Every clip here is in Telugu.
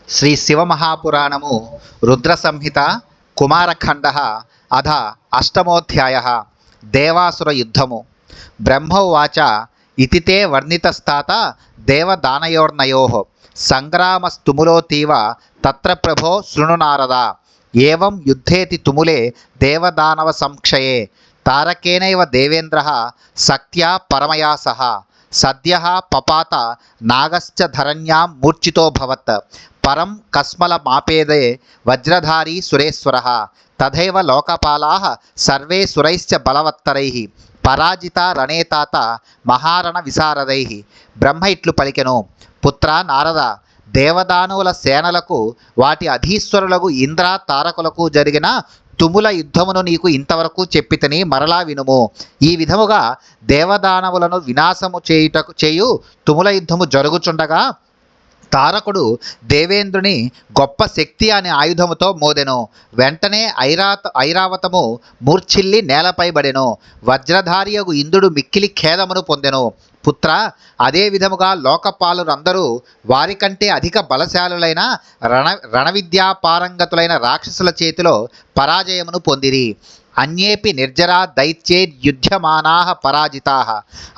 శ్రీ శివమహాపురాణము రుద్ర సంహిత కుమారఖండ అధ అష్టమోధ్యాయ దేవాసుర యుద్ధము. బ్రహ్మోవాచ ఇతి తే వర్ణితస్తాత దేవదానయోర్నయో సంగ్రామస్తుములోతీవ తత్ర ప్రభో శృణు నారద. ఏవం యుద్ధేతి తుములే దేవదానవ సంక్షయే తారకేనైవ దేవేంద్రః సక్త్యా పరమయా సహ సద్యః పపాత నాగశ్చ ధరణ్యాం మూర్ఛితోభవత్. పరం కస్మలమాపేదే వజ్రధారీ సురేశ్వరः తథైవ లోకపాలాః సర్వే సురైశ్చ బలవత్తరైః పరాజితా రణే తాత మహారణ విశారదైః. బ్రహ్మ ఇట్లు పలికెను: పుత్ర నారద, దేవదానువుల సేనలకు వాటి అధీశ్వరులకు ఇంద్ర తారకులకు జరిగిన తుముల యుద్ధమును నీకు ఇంతవరకు చెప్పితిని, మరలా వినుము. ఈ విధముగా దేవదానవులను వినాశము చేయు తుముల యుద్ధము జరుగుచుండగా తారకుడు దేవేంద్రుని గొప్ప శక్తి అనే ఆయుధముతో మోదెను. వెంటనే ఐరావతము మూర్ఛిల్లి నేలపై బడెను. వజ్రధారియగు ఇంద్రుడు మిక్కిలి ఖేదమును పొందెను. పుత్ర, అదే విధముగా లోకపాలురందరూ వారికంటే అధిక బలశాలులైన రణవిద్యా పారంగతులైన రాక్షసుల చేతిలో పరాజయమును పొందిరి. అన్యేపి నిర్జరా దైత్యేర్యుధ్యమానాః పరాజితాః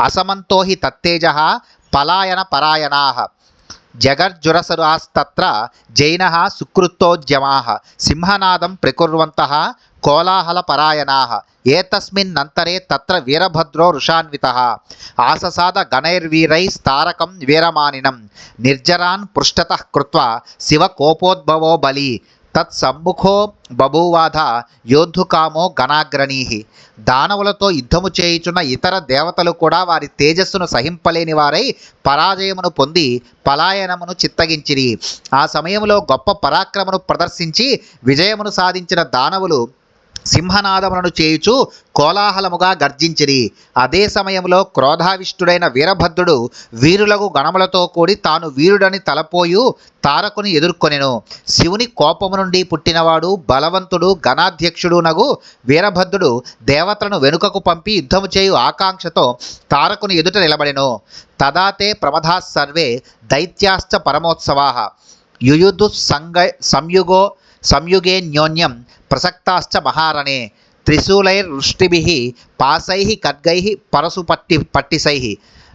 అసమంతో హి తత్తేజః పలాయన పరాయణాః. జగర్జురసురాస్తత్ర జైనః సుకృత్తోద్యమాః సింహనాదం ప్రకుర్వంతః కోలాహల పరాయణాః. ఏతస్మిన్నంతరే తత్ర వీరభద్రో వృషాన్వితః ఆససాద గణైర్వీరైస్తారకం వీరమానినం నిర్జరాన్ పృష్ఠతః కృత్వా శివ కోపోద్భవో బలి తత్సమ్ముఖో బభూవాధ యోద్ధుకామో గణాగ్రణీః. దానవులతో యుద్ధము చేయుచున్న ఇతర దేవతలు కూడా వారి తేజస్సును సహింపలేని వారై పరాజయమును పొంది పలాయనమును చిత్తగించిరి. ఆ సమయంలో గొప్ప పరాక్రమను ప్రదర్శించి విజయమును సాధించిన దానవులు సింహనాదములను చేయుచు కోలాహలముగా గర్జించిరి. అదే సమయంలో క్రోధావిష్టుడైన వీరభద్రుడు వీరులకు గణములతో కూడి తాను వీరుడని తలపోయు తారకుని ఎదుర్కొనెను. శివుని కోపము నుండి పుట్టినవాడు బలవంతుడు గణాధ్యక్షుడు నగు వీరభద్రుడు దేవతలను వెనుకకు పంపి యుద్ధము చేయు ఆకాంక్షతో తారకుని ఎదుట నిలబడెను. తదాతే ప్రమథా సర్వే దైత్యాశ్చ పరమోత్సవాః యుయుధు సంయుగేన్యోన్యం ప్రసక్తాశ్చ మహారణే త్రిశూలైర్వృష్టిభిః పాశైః ఖడ్గైః పరశుపట్టిసైః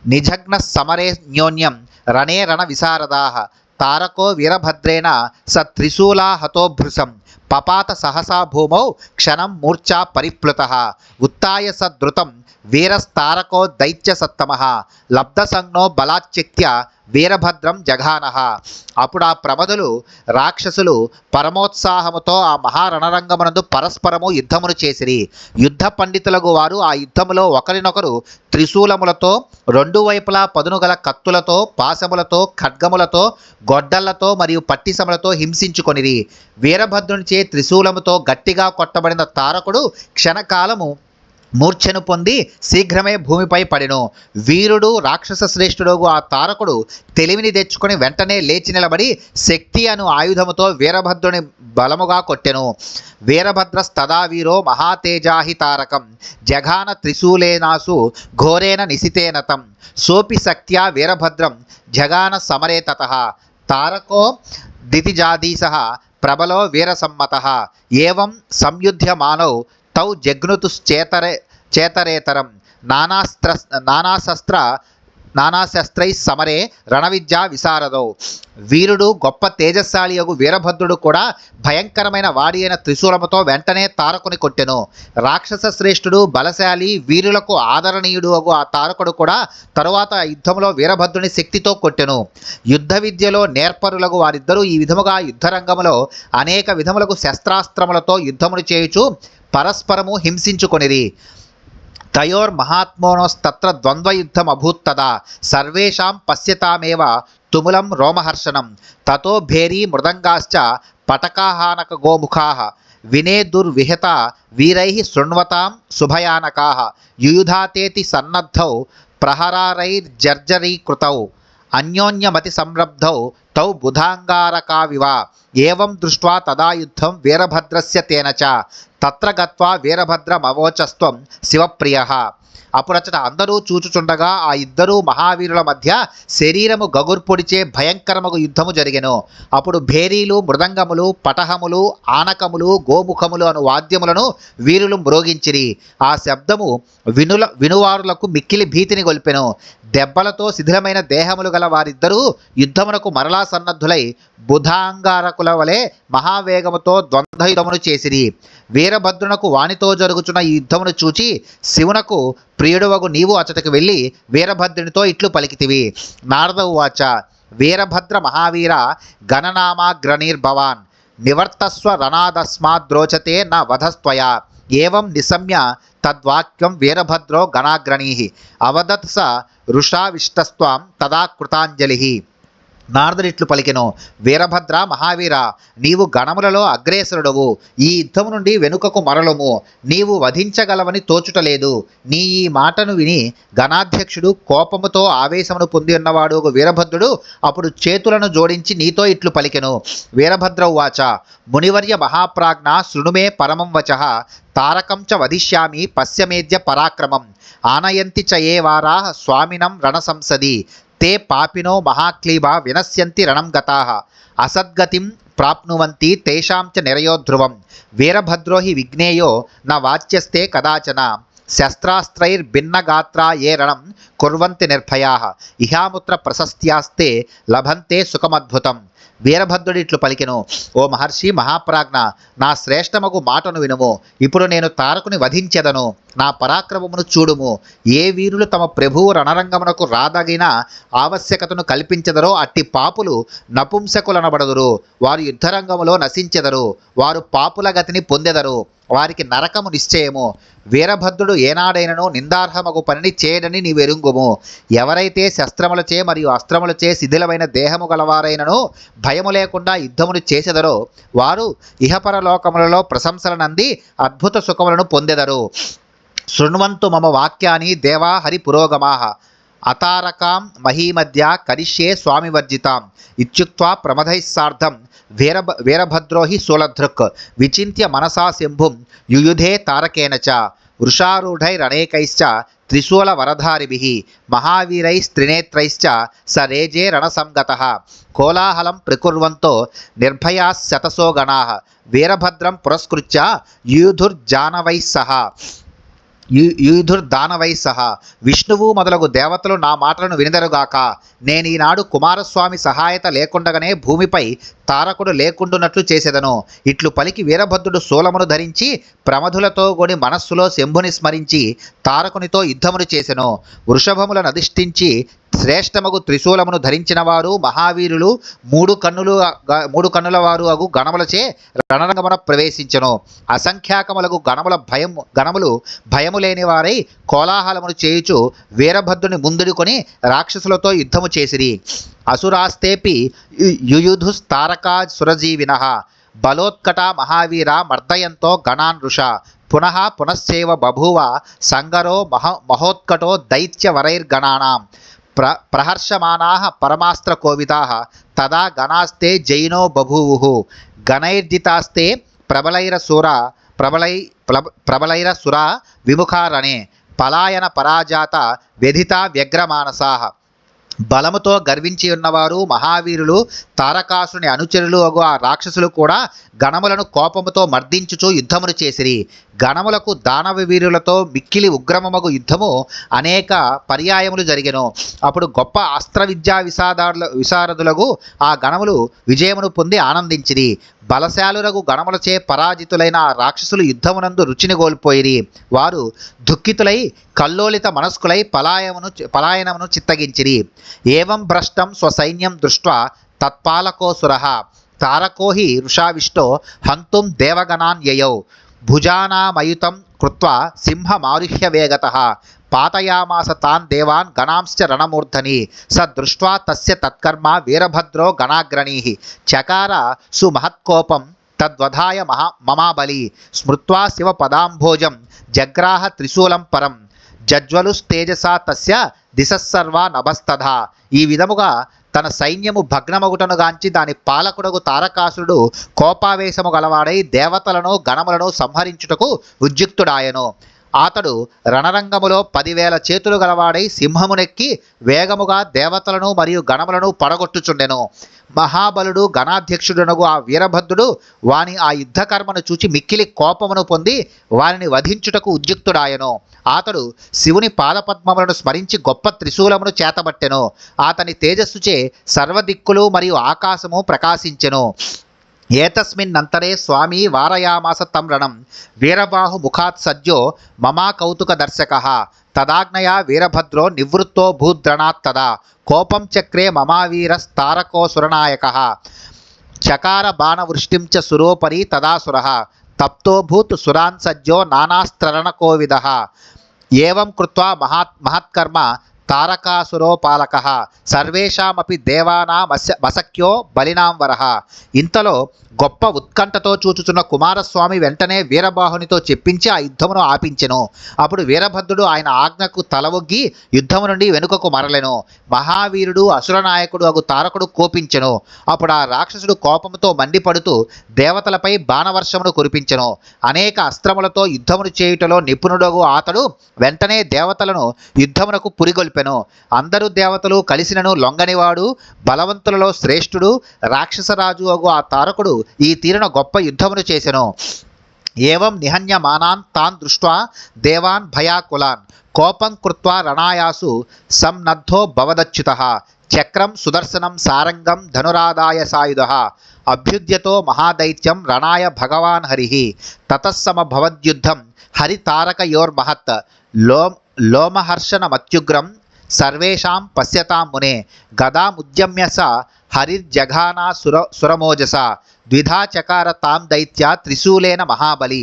నిజగ్న సమరేన్యోన్యం రణే రణ విశారదాః. తారకో వీరభద్రేణ స త్రిశూలా హతోభృశం పపాత సహసా భూమౌ క్షణం మూర్ఛా పరిప్లుతః. ఉత్థాయ సద్రుతం వీరస్తారకో దైత్యసత్తమః లబ్ధసంజ్ఞో బలాచ్యక్త్య వీరభద్రం జఘానః. అప్పుడు ఆ ప్రమదులు రాక్షసులు పరమోత్సాహముతో ఆ మహారణరంగమునందు పరస్పరము యుద్ధమును చేసిరి. యుద్ధ పండితులకు వారు ఆ యుద్ధములో ఒకరినొకరు త్రిశూలములతో, రెండు వైపులా పదునుగల కత్తులతో, పాశములతో, ఖడ్గములతో, గొడ్డళ్లతో మరియు పట్టిసములతో హింసించుకొనిరి. వీరభద్రునిచే త్రిశూలముతో గట్టిగా కొట్టబడిన తారకుడు క్షణకాలము మూర్ఛను పొంది శీఘ్రమే భూమిపై పడెను. వీరుడు రాక్షస శ్రేష్ఠుడు ఆ తారకుడు తెలివిని తెచ్చుకొని వెంటనే లేచి నిలబడి శక్తి అను ఆయుధముతో వీరభద్రుని బలముగా కొట్టెను. వీరభద్రస్తదా వీరో మహాతేజాహి తారకం జఘాన త్రిశూలేనాసు ఘోరేణ నిశితేనతం సోపి శక్త్యా వీరభద్రం జఘాన సమరే తతః. తారకో దితిజాధీశః ప్రబలో వీరసమ్మతః ఏవం సంయుధ్యమానౌ తౌ జగ్నుతుశ్చేతరేతరం నానాశస్త్రై సమరే రణవిద్యా విశారదౌ. వీరుడు గొప్ప తేజస్శాలియగు వీరభద్రుడు కూడా భయంకరమైన వాడి అయిన త్రిశూలముతో వెంటనే తారకుని కొట్టెను. రాక్షస శ్రేష్ఠుడు బలశాలి వీరులకు ఆదరణీయుడు అగు ఆ తారకుడు కూడా తరువాత యుద్ధంలో వీరభద్రుని శక్తితో కొట్టెను. యుద్ధ విద్యలో నేర్పరులకు వారిద్దరూ ఈ విధముగా యుద్ధరంగములో అనేక విధములకు శస్త్రాస్త్రములతో యుద్ధమును చేయుచు పరస్పరము హింసించుకొనిరి. తయోర్మహాత్మనోస్తత్ర ద్వంద్వయుద్ధమభూత్తదా సర్వేషాం పశ్యతామేవ తుములం రోమహర్షణం తతో భేరీ మృదంగాశ్చ పటకాహానక గోముఖాః వినేదుర్విహత వీరైః శృణ్వతాం శుభయానకాః యుయుధాతేతి సన్నద్ధౌ ప్రహరారైర్జర్జరీకృతౌ అన్యోన్యమతి సంరబ్ధౌ తౌ బుధాంగారకావివ. ఏవం దృష్ట్వా తదా యుద్ధం వీరభద్రస్య తేన చ తత్ర గత్వా వీరభద్రమవోచస్త్వం శివప్రియః. అప్పుడచ్చట అందరూ చూచుచుండగా ఆ ఇద్దరు మహావీరుల మధ్య శరీరము గగుర్పొడిచే భయంకరమగు యుద్ధము జరిగెను. అప్పుడు భేరీలు, మృదంగములు, పటహములు, ఆనకములు, గోముఖములు అను వాద్యములను వీరులు మ్రోగించిరి. ఆ శబ్దము వినువారులకు మిక్కిలి భీతిని గొల్పెను. దెబ్బలతో శిథిలమైన దేహములు గల వారిద్దరూ యుద్ధమునకు మరలా సన్నద్ధులై బుధాంగారకుల వలె మహావేగముతో ద్వంద్వయుధమును చేసిరి. వీరభద్రునకు వానితో జరుగుచున్న ఈ యుద్ధమును చూచి శివునకు ప్రియుడవగు నీవు అచటకు వెళ్ళి వీరభద్రునితో ఇట్లు పలికితివి. నారద ఉవాచ వీరభద్ర మహావీర గణనామాగ్రణీర్భవాన్ నివర్తస్వ రణాదస్మాద్రోచతే న వధస్త్వయా ఏవం నిశమ్య తద్వాక్యం వీరభద్రో గణాగ్రణీ అవదత్ స వృషావిష్టస్త్వాం తదా కృతాంజలి. నారదుడిట్లు పలికెను, వీరభద్ర మహావీర, నీవు గణములలో అగ్రేసరుడవు. ఈ యుద్ధము నుండి వెనుకకు మరలుము. నీవు వధించగలవని తోచుటలేదు. నీ ఈ మాటను విని గణాధ్యక్షుడు కోపముతో ఆవేశమును పొంది ఉన్నవాడు వీరభద్రుడు అప్పుడు చేతులను జోడించి నీతో ఇట్లు పలికెను. వీరభద్ర ఉవాచ మునివర్య మహాప్రాజ్ఞ శృణుమే పరమం వచః తారకం చ వదిష్యామి పశ్యమేద్య పరాక్రమం ఆనయంతి చ ఏ వారా స్వామినం రణసంసది తే పాపినో మహాక్లీబ వినశ్యంతి రణం గతాః అసద్గతిం ప్రాప్నువంతి తేషాం చ నిరయోధ్రువం వీరభద్రో హి విఘ్నేయో న వాచ్యస్తే కదాచన శస్త్రాస్త్రైర్భిన్నగాత్రా ఏ రణం కుర్వంతి నిర్భయాః ఇహాముత్ర ప్రశస్త్యాస్తే లభంతే సుఖమద్భుతం. వీరభద్రుడు ఇట్లు పలికెను, ఓ మహర్షి మహాప్రాజ్ఞ, నా శ్రేష్టమగు మాటను వినుము. ఇప్పుడు నేను తారకుని వధించెదను. నా పరాక్రమమును చూడుము. ఏ వీరులు తమ ప్రభువు రణరంగమునకు రాదగిన ఆవశ్యకతను కల్పించెదరో అట్టి పాపులు నపుంసకులనబడుదురు. వారు యుద్ధరంగములో నశించెదరు. వారు పాపుల గతిని పొందెదరు. వారికి నరకము నిశ్చయము. వీరభద్రుడు ఏనాడైనను నిందార్హమగు పనిని చేయడని నీవెరుంగుము. ఎవరైతే శస్త్రములచే మరియు అస్త్రములచే శిథిలమైన దేహము గలవారైనను భయము లేకుండా యుద్ధమును చేసెదరో వారు ఇహపరలోకములలో ప్రశంసలనంది అద్భుత సుఖములను పొందెదరు. శృణ్వంతు మమ వాక్యాని దేవా హరి పురోగమాః అతారకాం మహీమధ్య కరిష్యే స్వామివర్జితాం ఇత్యుక్త్వా ప్రమథైస్సార్ధం వీరభద్రో హి శూలధృక్ విచింత్య మనసా శంభుం యుయుధే తారకేణ చ వృషారూఢైరనేకైశ్చ త్రిశూలవరధారిభిః మహావీరైస్త్రినేత్రైశ్చ స రేజే రణసంగతః కోలాహలం ప్రకుర్వంతో నిర్భయాः శతసో గణాః వీరభద్రం పురస్కృత్య యూధుర్జానవైః సహా విష్ణువు మొదలగు దేవతలు నా మాటలను వినిదరుగాక. నేనీనాడు కుమారస్వామి సహాయత లేకుండగానే భూమిపై తారకుడు లేకుండునట్లు చేసేదను. ఇట్లు పలికి వీరభద్రుడు శూలమును ధరించి ప్రమధులతో కూడి మనస్సులో శంభుని స్మరించి తారకునితో యుద్ధమును చేసెను. వృషభములను అధిష్ఠించి శ్రేష్టమగు త్రిశూలమును ధరించిన వారు మహావీరులు మూడు కన్నుల వారు అగు గణములచే రణరంగమున ప్రవేశించెను. అసంఖ్యాకములగు గణములు భయము లేని వారై కోలాహలమును చేయుచు వీరభద్రుని ముందుడుకొని రాక్షసులతో యుద్ధము చేసిరి. అసురాస్తేపి యుయుధుస్తారకా సురజీవినః బలోత్కట మహావీర మర్దయంతో గణాన్ ఋష పునశ్చేవ బభూవ సంగరో మహోత్కటో దైత్యవరైర్గణానాం ప్రహర్షమానాః పరమాస్త్రకోవిదాః తదా గణాస్తే జైనో బభూవుః గణైర్జితాస్తే ప్రబలైరసురా విముఖారణే పలాయన పరాజాత వ్యధిత వ్యగ్రమానసాః బలముతో గర్వించి ఉన్నవారు మహావీరులు తారకాసుని అనుచరులు అగు ఆ రాక్షసులు కూడా గణములను కోపముతో మర్దించుచు యుద్ధమును చేసిరి. గణములకు దానవ వీరులతో మిక్కిలి ఉగ్రమమగు యుద్ధము అనేక పర్యాయములు జరిగెను. అప్పుడు గొప్ప అస్త్ర విద్యా విశారదులకు ఆ గణములు విజయమును పొంది ఆనందించిరి. బలశాలురగు గణములచే పరాజితులైన ఆ రాక్షసులు యుద్ధమునందు రుచిని కోల్పోయిరి. వారు దుఃఖితులై కల్లోలిత మనస్కులై పలాయనమును చిత్తగించిరి. ఏవం భ్రష్టం స్వసైన్యం దృష్ట్వా తత్పాలకోసురః తారకో హి వృషావిష్టో హంతుం దేవగణాన్ యయౌ భుజానామయుతం కృత్వా సింహమారుహ్య వేగతః పాతయామాస తాన్ దేవాన్ గణాంశ్చ రణమూర్ధని స దృష్ట్వా తస్య తత్కర్మ వీరభద్రో గణాగ్రణీః చకార సుమహత్కోపం తద్వధాయ మమాబలి స్మృత్వా శివ పదాంభోజం జగ్రాహ త్రిశూలం పరం జజ్వలుస్తేజసా తస్య దిశస్సర్వా నభస్తథా. ఈ విధముగా తన సైన్యము భగ్నమగుటనుగాంచి దాని పాలకుడగు తారకాసురుడు కోపావేశము గలవాడై దేవతలను గణములను సంహరించుటకు ఉద్యుక్తుడాయను. అతడు రణరంగములో 10,000 చేతులు గలవాడై సింహమునెక్కి వేగముగా దేవతలను మరియు గణములను పడగొట్టుచుండెను. మహాబలుడు గణాధ్యక్షుడునగు ఆ వీరభద్రుడు వాని ఆ యుద్ధకర్మను చూచి మిక్కిలి కోపమును పొంది వారిని వధించుటకు ఉద్యుక్తుడాయెను. అతడు శివుని పాదపద్మములను స్మరించి గొప్ప త్రిశూలమును చేతబట్టెను. అతని తేజస్సుచే సర్వదిక్కులు మరియు ఆకాశము ప్రకాశించెను. ఏతస్మిన్నంతరే స్వామి వారయామాస తం రణం వీరబాహు ముఖాత్ సజ్జో మమా కౌతుక దర్శకః తదాజ్ఞయా వీరభద్రో నివృత్తో భూద్రణాత్తదా కోపం చక్రే మమావీరస్తారకో సురనాయకః చకార బాణవృష్టిం చ సురోపరి తదాసురః తప్తోభూత్ సురాన్ సజ్జో నానాస్త్రణకోవిదః ఏవం కృత్వా మహత్కర్మ తారకాసురోపాలకః సర్వేషామపి దేవానామసఖ్యో బలినాం వరః. ఇంతలో గొప్ప ఉత్కంఠతో చూచుచున్న కుమారస్వామి వెంటనే వీరబాహునితో చెప్పించి ఆ యుద్ధమును ఆపించెను. అప్పుడు వీరభద్రుడు ఆయన ఆజ్ఞకు తలవొగ్గి యుద్ధము నుండి వెనుకకు మరలెను. మహావీరుడు అసురనాయకుడు అగు తారకుడు కోపించెను. అప్పుడు ఆ రాక్షసుడు కోపముతో మండిపడుతూ దేవతలపై బాణవర్షమును కురిపించెను. అనేక అస్త్రములతో యుద్ధమును చేయుటలో నిపుణుడగు అతడు వెంటనే దేవతలను యుద్ధమునకు పురిగొల్పెను. అందరూ దేవతలు కలిసినను లొంగనివాడు బలవంతులలో శ్రేష్ఠుడు రాక్షసరాజు అగు ఆ తారకుడు ఈ తీరున గొప్ప యుద్ధమును చేసెను. ఏవం నిహన్యమానాన్ తాన్ దృష్ట్వా దేవాన్ భయాకులాన్ కోపం కృత్వా రణాయాసు సంనద్ధో భవదచ్యుతః చక్రం సుదర్శనం సారంగం ధనురాదాయ సాయుధః అభ్యుద్యతో మహాదైత్యం రణాయ భగవాన్ హరిః తతస్సమభవద్యుద్ధం హరితారకయోర్మహత్ లోమహర్షణమత్యుగ్రం సర్వేషాం పశ్యతాం మునే గదాముద్యమ్య స హరిర్జఘానా సురమోజస ద్విధా చకార తాం దైత్య త్రిశూలేన మహాబలి.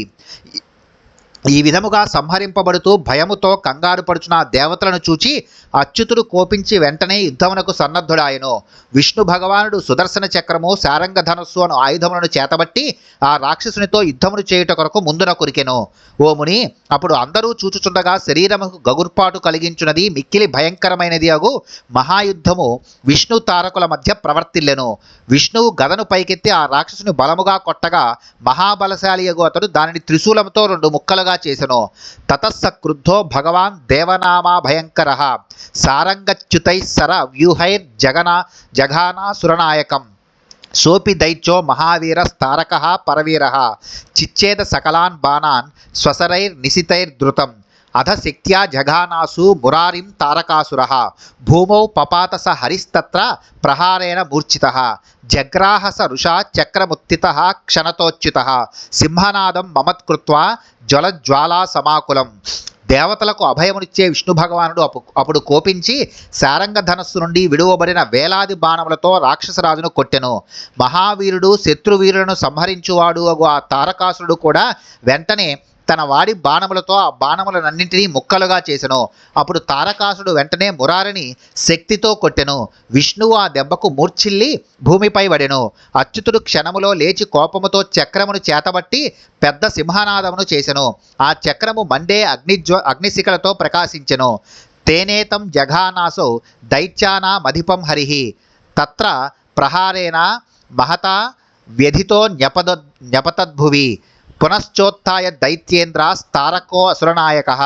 ఈ విధముగా సంహరింపబడుతూ భయముతో కంగారు పడుచున్న దేవతలను చూచి అచ్యుతుడు కోపించి వెంటనే యుద్ధమునకు సన్నద్ధుడాయెను. విష్ణు భగవానుడు సుదర్శన చక్రము శారంగ ధనస్సు అను ఆయుధములను చేతబట్టి ఆ రాక్షసునితో యుద్ధమును చేయుట కొరకు ముందున కురికెను. ఓ ముని, అప్పుడు అందరూ చూచుచుండగా శరీరముకు గగుర్పాటు కలిగించున్నది మిక్కిలి భయంకరమైనది అగు మహాయుద్ధము విష్ణు తారకుల మధ్య ప్రవర్తిల్లెను. విష్ణువు గదను పైకెత్తి ఆ రాక్షసుని బలముగా కొట్టగా మహాబలశాలి అగు అతడు దానిని త్రిశూలముతో 2 ముక్కలుగా చేసెను. తతస్స క్రుద్ధో భగవాన్ దేవనామా భయంకరః సారంగచ్యుతైస్సర వ్యూహైర్ జఘానా సురనాయకం సోపి దైత్యో మహావీరస్తారకః పరవీరః చిచ్ఛేద సకలాన్ బాణాన్ స్వసరైర్నిశితైర్ధృతం అధ శక్త్యా జఘానాసు మురారిం తారకాసురః భూమౌ పపాత స హరిస్తత్ర ప్రహారేణ మూర్ఛితః జగ్రాహ స రుషా చక్రముత్థితః క్షణతోచ్యుతః సింహనాదం మమత్కృత్వా జ్వలజ్వాలా సమాకులం. దేవతలకు అభయమునిచ్చే విష్ణు భగవానుడు అప్పుడు కోపించి శారంగ ధనస్సు నుండి విడువబడిన వేలాది బాణములతో రాక్షసరాజును కొట్టెను. మహావీరుడు శత్రువీరులను సంహరించువాడు అగు ఆ తారకాసురుడు కూడా వెంటనే తన వాడి బాణములతో ఆ బాణములనన్నింటినీ ముక్కలుగా చేసెను. అప్పుడు తారకాసుడు వెంటనే మురారిని శక్తితో కొట్టెను. విష్ణువు ఆ దెబ్బకు మూర్ఛిల్లి భూమిపై పడెను. అచ్యుతుడు క్షణములో లేచి కోపముతో చక్రమును చేతబట్టి పెద్ద సింహనాదమును చేసెను. ఆ చక్రము మండే అగ్నిశిఖలతో ప్రకాశించెను. తేనేతం జఘానాసౌ దైత్యానా మధిపం హరిః తత్ర ప్రహారేణ మహతా వ్యధితో న్యపతద్భువి పునశ్చోత్థాయ దైత్యేంద్రాస్తారకో అసురనాయకః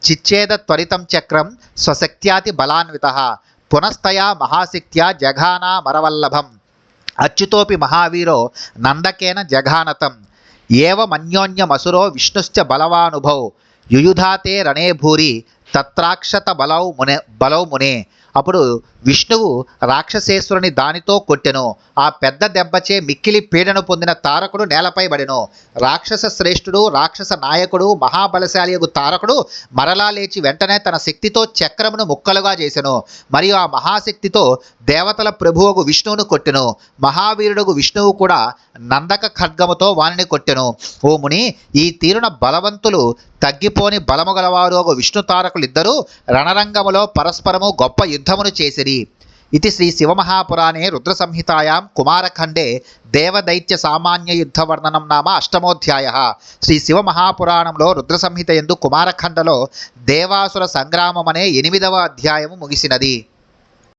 చిచ్ఛేద త్వరితం చక్రం స్వశక్త్యాతి బలాన్వితః పునస్తయా మహాశక్త్యా జఘానా మరవల్లభం అచ్యుతోపి మహావీరో నందకేన జఘానతం ఏవమన్యోన్యమసురో విష్ణుశ్చ బలవానుభౌ యుయుధాతే రణే భూరి తత్రాక్షత బలౌ మునే. అప్పుడు విష్ణువు రాక్షసేశ్వరుని దానితో కొట్టెను. ఆ పెద్ద దెబ్బచే మిక్కిలి పీడను పొందిన తారకుడు నేలపై పడెను. రాక్షస శ్రేష్ఠుడు రాక్షస నాయకుడు మహాబలశాలియగు తారకుడు మరలా లేచి వెంటనే తన శక్తితో చక్రమును ముక్కలుగా చేసెను. మరియు ఆ మహాశక్తితో దేవతల ప్రభువుకు విష్ణువును కొట్టెను. మహావీరుడుగు విష్ణువు కూడా నందక ఖడ్గముతో వానిని కొట్టెను. ఓ ముని, ఈ తీరున బలవంతులు తగ్గిపోని బలము గలవారు ఒక విష్ణు తారకులిద్దరూ రణరంగములో పరస్పరము గొప్ప యుద్ధమును చేసిరి. ఇది శ్రీ శివమహాపురాణే రుద్రసంహితాయాం కుమారఖండే దేవదైత్య సామాన్య యుద్ధ వర్ణనం నామ 8మోధ్యాయః. శ్రీ శివమహాపురాణంలో రుద్రసంహిత యందు కుమారఖండలో దేవాసుర సంగ్రామం అనే 8వ అధ్యాయము ముగిసినది.